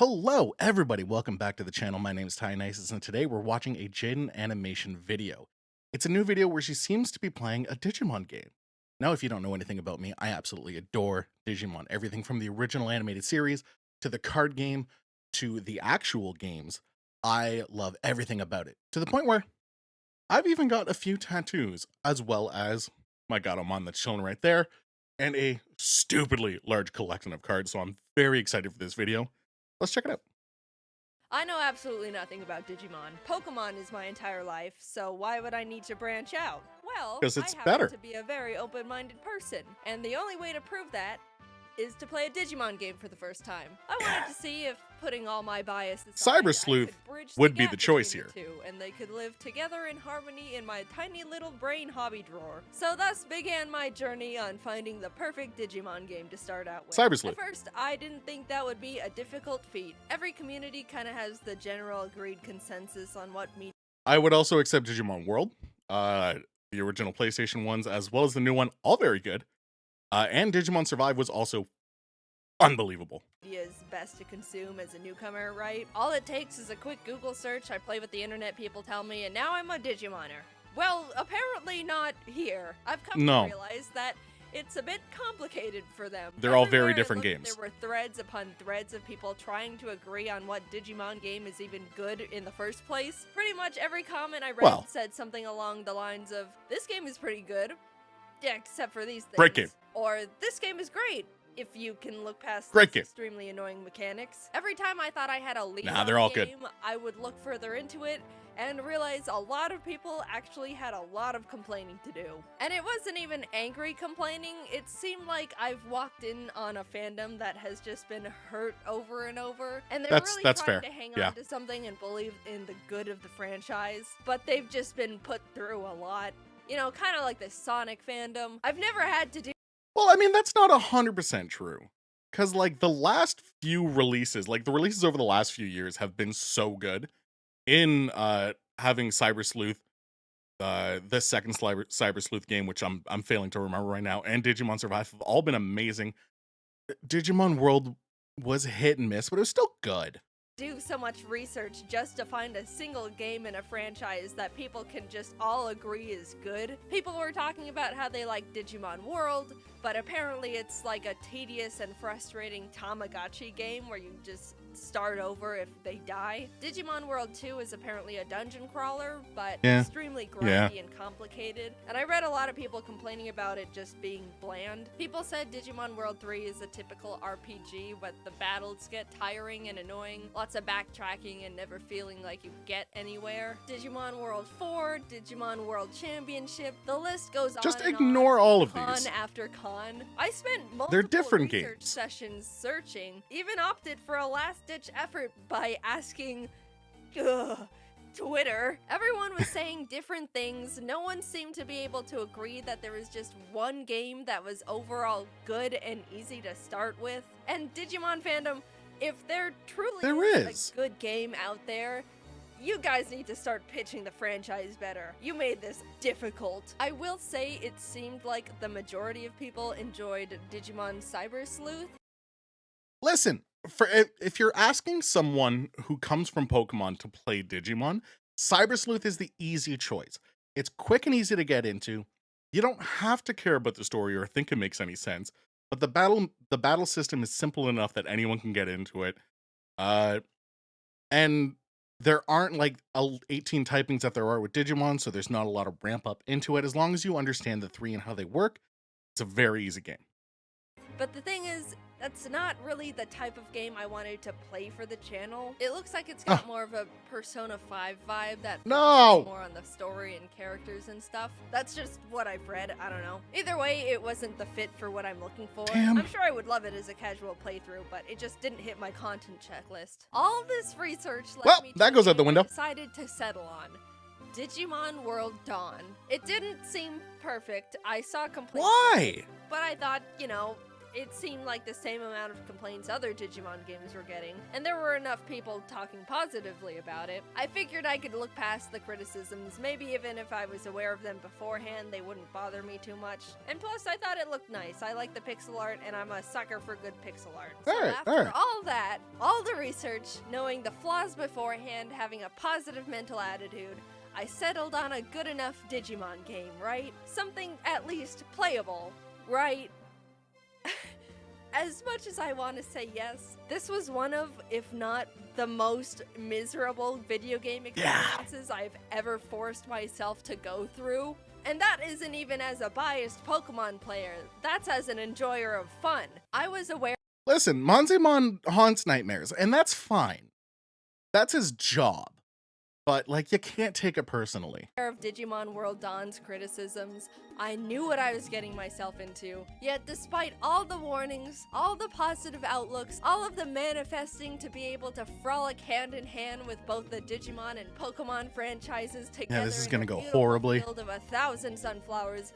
Hello, everybody. Welcome back to the channel. My name is Tionysus, and today we're watching a Jaiden animation video. It's a new video where she seems to be playing a Digimon game. Now, if you don't know anything about me, I absolutely adore Digimon. Everything from the original animated series to the card game to the actual games. I love everything about it, to the point where I've even got a few tattoos, as well as my Gatomon that's shown right there, and a stupidly large collection of cards, so I'm very excited for this video. Let's check it out. I know absolutely nothing about Digimon. Pokemon is my entire life, so why would I need to branch out? Well, 'Cause I it's happen better. to be a very open-minded person, and the only way to prove that is to play a Digimon game for the first time. I wanted to see if putting all my biases aside, Cyber Sleuth I could bridge would the be gap the choice between here. the two, and they could live together in harmony in my tiny little brain hobby drawer. So thus began my journey on finding the perfect Digimon game to start out with. Cyber Sleuth. At first, I didn't think that would be a difficult feat. Every community kind of has the general agreed consensus on what media I would also accept Digimon World, the original PlayStation ones, as well as the new one, all very good. And Digimon Survive was also unbelievable. is best to consume as a newcomer, right? All it takes is a quick Google search, I play what the internet people tell me, and now I'm a Digimoner. Well, apparently not here. I've come No. to realize that it's a bit complicated for them. They're all Everywhere very I different looked, games. There were threads upon threads of people trying to agree on what Digimon game is even good in the first place. Pretty much every comment I read Well. said something along the lines of, this game is pretty good, yeah, except for these things. Great game. Or, this game is great, if you can look past Great these game. extremely annoying mechanics. Every time I thought I had a lead Nah, on they're a all good. game, I would look further into it and realize a lot of people actually had a lot of complaining to do. And it wasn't even angry complaining, it seemed like I've walked in on a fandom that has just been hurt over and over, and they're That's really trying fair. to hang Yeah. on to something and believe in the good of the franchise, but they've just been put through a lot. You know, kind of like the Sonic fandom. I've never had to do Well, I mean, that's not 100% true. Because, like, the last few releases, like, the releases over the last few years have been so good in having Cyber Sleuth, the second Cyber Sleuth game, which I'm failing to remember right now, and Digimon Survive have all been amazing. Digimon World was hit and miss, but it was still good. do so much research just to find a single game in a franchise that people can just all agree is good. People were talking about how they like Digimon World, but apparently it's like a tedious and frustrating Tamagotchi game where you just start over if they die. Digimon World 2 is apparently a dungeon crawler, but Yeah. extremely grindy and complicated. And I read a lot of people complaining about it just being bland. People said Digimon World 3 is a typical RPG, but the battles get tiring and annoying. Lots of backtracking and never feeling like you get anywhere. Digimon World 4, Digimon World Championship, the list goes on. Just and ignore on, all of con these. after con. I spent multiple They're different research games. sessions searching, even opted for a last-ditch effort by asking Twitter. Everyone was saying different things. No one seemed to be able to agree that there was just one game that was overall good and easy to start with. And Digimon fandom, if there truly is a good game out there, you guys need to start pitching the franchise better. You made this difficult. I will say it seemed like the majority of people enjoyed Digimon Cyber Sleuth. Listen, if you're asking someone who comes from Pokemon to play Digimon, Cyber Sleuth is the easy choice. It's quick and easy to get into. You don't have to care about the story or think it makes any sense, but the battle system is simple enough that anyone can get into it. And there aren't like 18 typings that there are with Digimon, so there's not a lot of ramp up into it. As long as you understand the three and how they work, it's a very easy game. But the thing is, that's not really the type of game I wanted to play for the channel. It looks like it's got more of a Persona 5 vibe that focuses more on the story and characters and stuff. That's just what I've read, I don't know. Either way, it wasn't the fit for what I'm looking for. Damn. I'm sure I would love it as a casual playthrough, but it just didn't hit my content checklist. All this research led me to that goes out the game window. I decided to settle on. Digimon World Dawn. It didn't seem perfect. I saw complaints. Why? But I thought, you know, it seemed like the same amount of complaints other Digimon games were getting, and there were enough people talking positively about it. I figured I could look past the criticisms, maybe even if I was aware of them beforehand, they wouldn't bother me too much. And plus, I thought it looked nice. I like the pixel art, and I'm a sucker for good pixel art. So after all that, all the research, knowing the flaws beforehand, having a positive mental attitude, I settled on a good enough Digimon game, right? Something at least playable, right? As much as I want to say yes, this was one of, if not the most miserable video game experiences I've ever forced myself to go through. And that isn't even as a biased Pokemon player, that's as an enjoyer of fun. I was aware— Listen, Monzemon haunts nightmares, and that's fine. That's his job. But, like, you can't take it personally. Of Digimon World Dawn's criticisms, I knew what I was getting myself into. Yet despite all the warnings, all the positive outlooks, all of the manifesting to be able to frolic hand in hand with both the Digimon and Pokemon franchises together, yeah, this is gonna go beautiful horribly. Field of 1,000 sunflowers,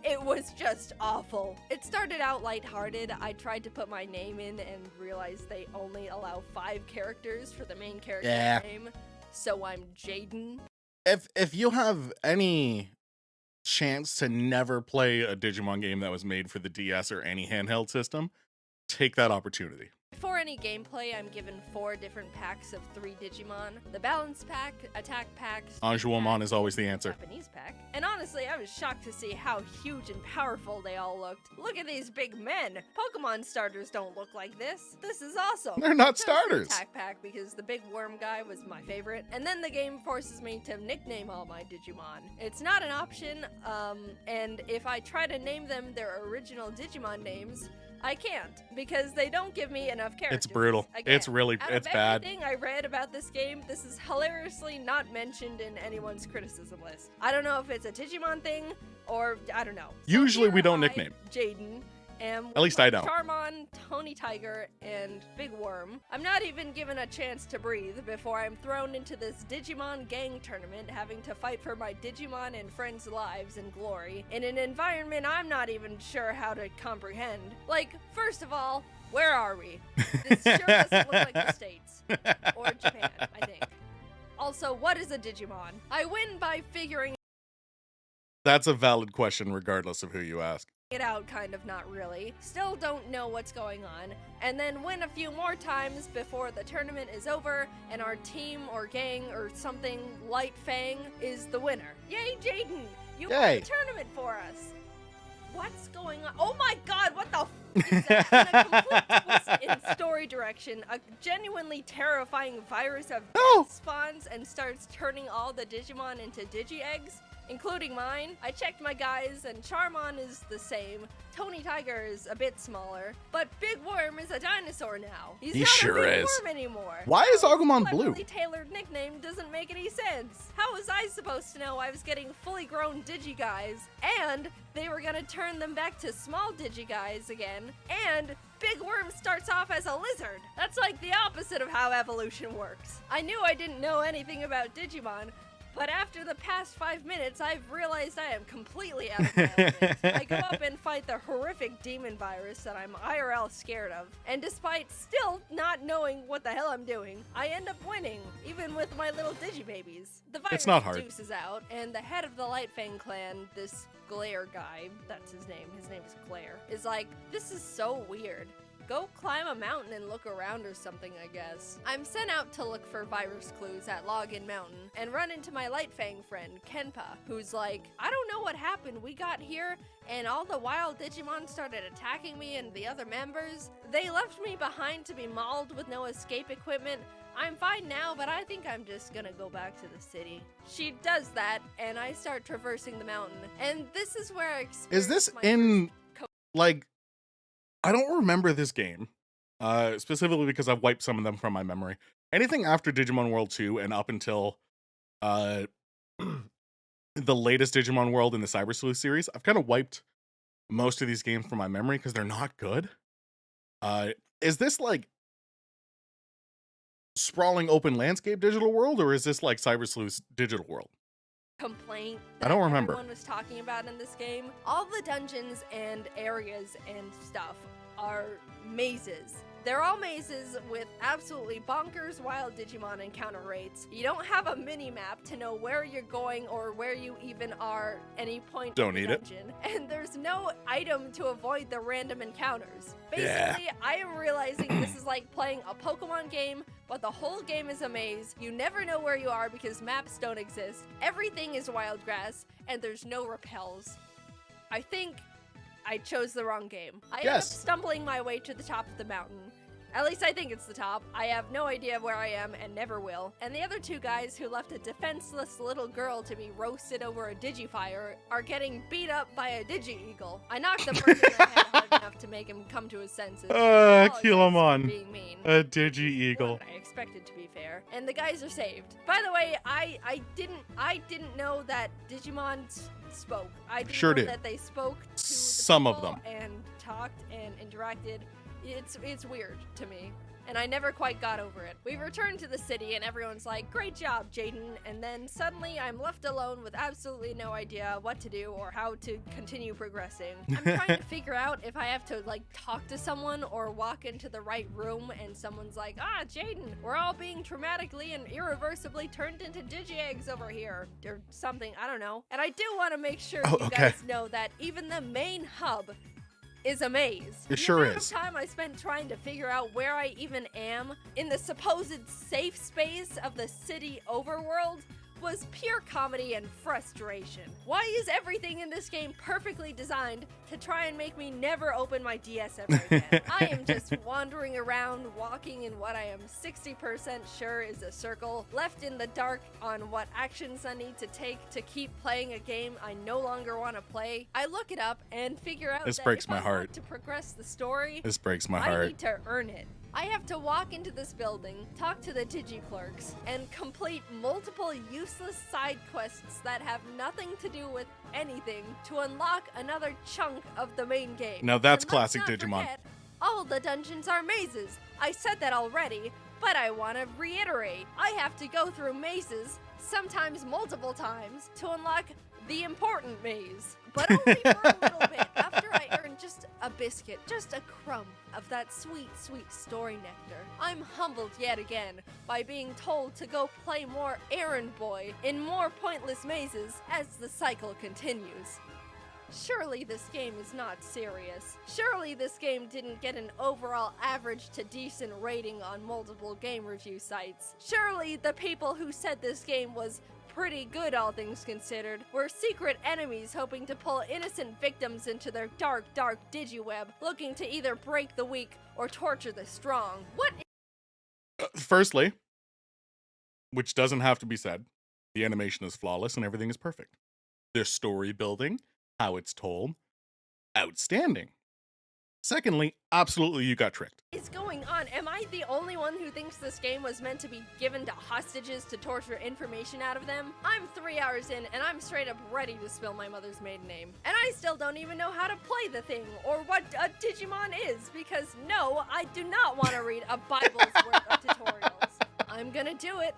it was just awful. It started out lighthearted. I tried to put my name in and realized they only allow 5 characters for the main character's name. So I'm Jaiden. If you have any chance to never play a Digimon game that was made for the DS or any handheld system, take that opportunity. Before any gameplay, I'm given 4 different packs of 3 Digimon. The Balance Pack, Attack Pack, Anjouamon is always the answer. Japanese Pack. And honestly, I was shocked to see how huge and powerful they all looked. Look at these big men! Pokemon starters don't look like this. This is awesome. They're not Chose starters. The Attack Pack because the big worm guy was my favorite. And then the game forces me to nickname all my Digimon. It's not an option, and if I try to name them their original Digimon names, I can't, because they don't give me enough characters. It's brutal. Again, it's bad. Everything I read about this game, this is hilariously not mentioned in anyone's criticism list. I don't know if it's a Digimon thing, or I don't know. Usually we don't I, nickname. Jaiden, at least I don't. Charmon, Tony Tiger, and Big Worm. I'm not even given a chance to breathe before I'm thrown into this Digimon gang tournament, having to fight for my Digimon and friends' lives and glory in an environment I'm not even sure how to comprehend. Like, first of all, where are we? This sure doesn't look like the States. Or Japan, I think. Also, what is a Digimon? I win by figuring That's a valid question regardless of who you ask. it out, kind of, not really. Still don't know what's going on, and then win a few more times before the tournament is over and our team or gang or something, Light Fang, is the winner. Yay, Jaiden! You won the tournament for us! What's going on? Oh my god, what the f is that? In a complete twist in story direction, a genuinely terrifying virus of death spawns and starts turning all the Digimon into Digi-Eggs, including mine. I checked my guys, and Charmon is the same. Tony Tiger is a bit smaller, but Big Worm is a dinosaur now. He's not sure a Big is. Worm anymore. Why is Agumon blue? The tailored nickname doesn't make any sense. How was I supposed to know I was getting fully grown Digi guys, and they were gonna turn them back to small Digi guys again, and Big Worm starts off as a lizard? That's like the opposite of how evolution works. I knew I didn't know anything about Digimon, but after the past 5 minutes, I've realized I am completely out of my element. I go up and fight the horrific demon virus that I'm IRL scared of, and despite still not knowing what the hell I'm doing, I end up winning, even with my little Digibabies. The virus It's not hard. deuces out, and the head of the Lightfang clan, this Glare guy, that's his name is Glare, is like, this is so weird. Go climb a mountain and look around or something, I guess. I'm sent out to look for virus clues at Login Mountain and run into my Lightfang friend, Kenpa, who's like, I don't know what happened. We got here and all the wild Digimon started attacking me and the other members. They left me behind to be mauled with no escape equipment. I'm fine now, but I think I'm just gonna go back to the city. She does that, and I start traversing the mountain. And this is where I experience Is this in, like, I don't remember this game, specifically because I've wiped some of them from my memory. Anything after Digimon World 2 and up until the latest Digimon World in the Cyber Sleuth series, I've kind of wiped most of these games from my memory because they're not good. Is this like sprawling open landscape digital world, or is this like Cyber Sleuth's digital world? Complaint I don't remember. Everyone was talking about in this game. All the dungeons and areas and stuff are mazes. They're all mazes with absolutely bonkers wild Digimon encounter rates. You don't have a mini-map to know where you're going or where you even are any point Don't in the need it. dungeon. And there's no item to avoid the random encounters. Basically, I am realizing this is like playing a Pokemon game, but the whole game is a maze. You never know where you are because maps don't exist. Everything is wild grass, and there's no repels. I think I chose the wrong game. I ended up stumbling my way to the top of the mountain. At least I think it's the top. I have no idea where I am and never will. And the other two guys who left a defenseless little girl to be roasted over a Digifire are getting beat up by a Digi-Eagle. I knocked the bird in the head hard enough to make him come to his senses. Kill him on. Being mean. A Digi-Eagle. I expected, to be fair. And the guys are saved. By the way, I didn't know that Digimon spoke. I didn't know that they spoke to some of them and talked and interacted. It's weird to me, and I never quite got over it. We return to the city, and everyone's like, "Great job, Jaiden," and then suddenly I'm left alone with absolutely no idea what to do or how to continue progressing. I'm trying to figure out if I have to, like, talk to someone or walk into the right room, and someone's like, "Ah, Jaiden, we're all being traumatically and irreversibly turned into Digi-Eggs over here," or something, I don't know. And I do want to make sure you guys know that even the main hub is a maze. It sure is. The amount of time I spent trying to figure out where I even am in the supposed safe space of the city overworld was pure comedy and frustration. Why is everything in this game perfectly designed to try and make me never open my DS ever again? I am just wandering around, walking in what I am 60% sure is a circle, left in the dark on what actions I need to take to keep playing a game I no longer want to play. I look it up and figure out that if I want to progress the story, this breaks my heart. I need to earn it. I have to walk into this building, talk to the Digi-Clerks, and complete multiple useless side quests that have nothing to do with anything to unlock another chunk of the main game. Now that's And classic let's not Digimon. forget, all the dungeons are mazes. I said that already, but I want to reiterate. I have to go through mazes, sometimes multiple times, to unlock the important maze. But only for a little bit, after I earn just a biscuit, just a crumb of that sweet, sweet story nectar. I'm humbled yet again by being told to go play more errand boy in more pointless mazes as the cycle continues. Surely this game is not serious. Surely this game didn't get an overall average to decent rating on multiple game review sites. Surely the people who said this game was pretty good, all things considered, were secret enemies hoping to pull innocent victims into their dark, dark digiweb, looking to either break the weak or torture the strong. What? Firstly, which doesn't have to be said, the animation is flawless and everything is perfect. Their story building, how it's told, outstanding. Secondly, absolutely you got tricked. What is going on? Am I the only one who thinks this game was meant to be given to hostages to torture information out of them? I'm 3 hours in and I'm straight up ready to spill my mother's maiden name. And I still don't even know how to play the thing or what a Digimon is because no, I do not want to read a Bible's worth of tutorials. I'm gonna do it.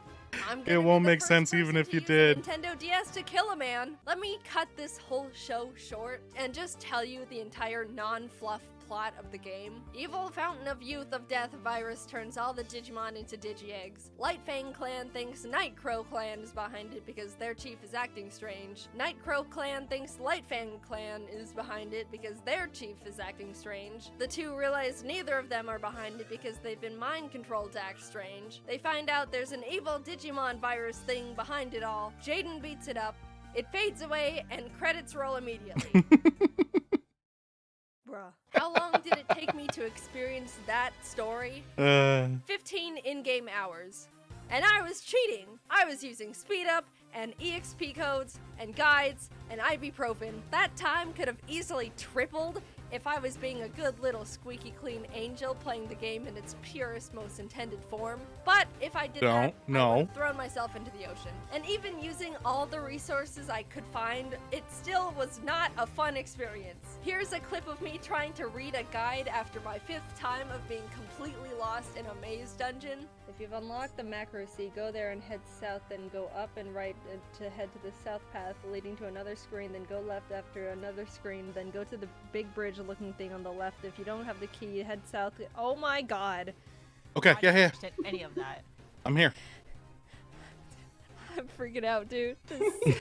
It won't make sense even if you did. Nintendo DS to kill a man. Let me cut this whole show short and just tell you the entire non-fluff plot of the game. Evil Fountain of Youth of Death virus turns all the Digimon into Digi-Eggs. Lightfang Clan thinks Nightcrow Clan is behind it because their chief is acting strange. Nightcrow Clan thinks Lightfang Clan is behind it because their chief is acting strange. The two realize neither of them are behind it because they've been mind-controlled to act strange. They find out there's an evil Digimon virus thing behind it all. Jaiden beats it up. It fades away and credits roll immediately. Bruh. How long did it take me to experience that story? 15 in-game hours. And I was cheating. I was using speed up and EXP codes and guides and ibuprofen. That time could have easily tripled if I was being a good little squeaky clean angel playing the game in its purest, most intended form. But if I did I would have thrown myself into the ocean. And even using all the resources I could find, it still was not a fun experience. Here's a clip of me trying to read a guide after my 5th time of being completely lost in a maze dungeon. If you've unlocked the macro sea, go there and head south, then go up and right to head to the south path leading to another screen, then go left after another screen, then go to the big bridge bridge-looking thing on the left. If you don't have the key, head south. Oh my god. Okay, I yeah. didn't understand any of that. I'm here. I'm freaking out, dude. Not only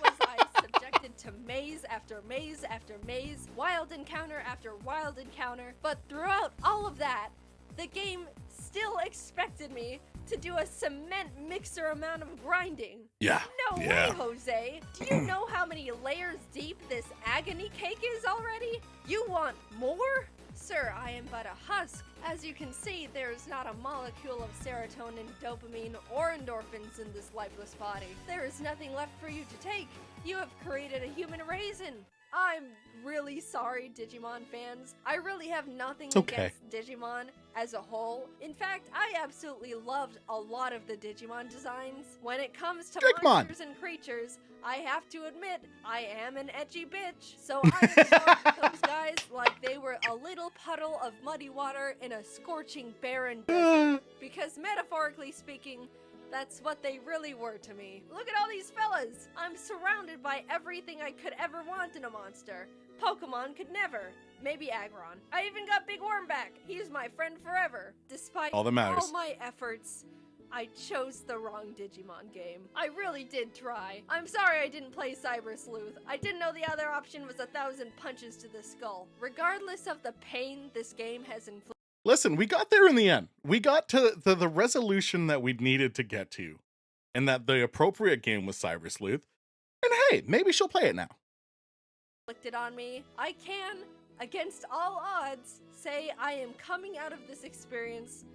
was I subjected to maze after maze after maze, wild encounter after wild encounter, but throughout all of that, the game still expected me to do a cement mixer amount of grinding. Yeah. No way, Jose. Do you know how many layers deep this agony cake is already? You want more? Sir, I am but a husk. As you can see, there is not a molecule of serotonin, dopamine, or endorphins in this lifeless body. There is nothing left for you to take. You have created a human raisin. I'm really sorry, Digimon fans. I really have nothing against Digimon as a whole. In fact, I absolutely loved a lot of the Digimon designs. When it comes to monsters and creatures, I have to admit, I am an edgy bitch. So I absorbed those guys like they were a little puddle of muddy water in a scorching barren desert. Because metaphorically speaking, that's what they really were to me. Look at all these fellas! I'm surrounded by everything I could ever want in a monster. Pokemon could never. Maybe Aggron. I even got Big Worm back. He's my friend forever. Despite all that matters. All my efforts, I chose the wrong Digimon game. I really did try. I'm sorry I didn't play Cyber Sleuth. I didn't know the other option was 1,000 punches to the skull. Regardless of the pain this game has inflicted. Listen, we got there in the end. We got to the resolution that we needed to get to, and that the appropriate game was Cyber Sleuth. And hey, maybe she'll play it now. Inflicted on me, I can, against all odds, say I am coming out of this experience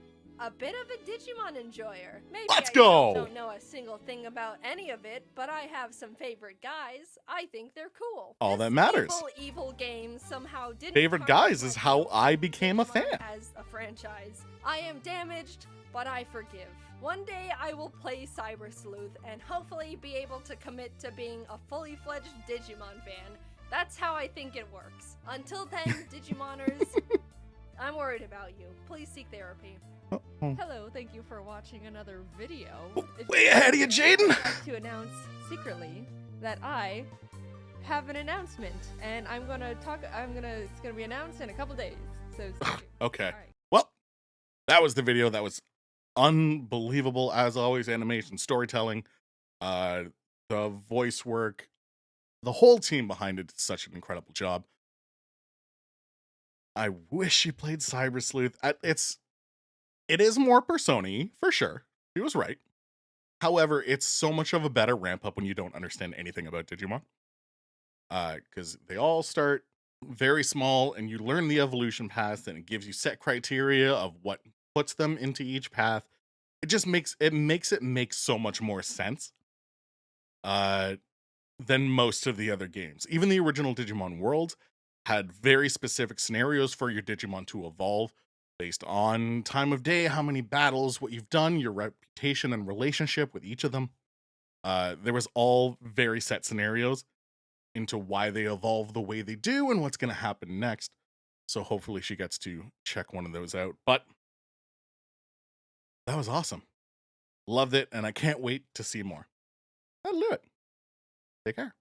a bit of a Digimon enjoyer. Maybe Let's I go! don't know a single thing about any of it, but I have some favorite guys. I think they're cool. All this that matters. Evil game somehow didn't. Favorite guys is how I became a Digimon fan. As a franchise, I am damaged, but I forgive. One day I will play Cyber Sleuth and hopefully be able to commit to being a fully fledged Digimon fan. That's how I think it works. Until then, Digimoners, I'm worried about you. Please seek therapy. Hello, thank you for watching another video. Way ahead of you, Jaiden! I'd like to announce secretly that I have an announcement, and it's gonna be announced in a couple days. So stay tuned. Okay. All right. Well, that was the video. That was unbelievable, as always. Animation, storytelling, the voice work, the whole team behind it did such an incredible job. I wish she played Cyber Sleuth. It is more Persona-y, for sure. She was right. However, it's so much of a better ramp up when you don't understand anything about Digimon. Because they all start very small, and you learn the evolution path, and it gives you set criteria of what puts them into each path. It just makes it make so much more sense than most of the other games. Even the original Digimon World had very specific scenarios for your Digimon to evolve based on time of day, how many battles, what you've done, your reputation and relationship with each of them. There was all very set scenarios into why they evolve the way they do and what's going to happen next. So hopefully she gets to check one of those out. But that was awesome. Loved it, and I can't wait to see more. That'll do it. Take care.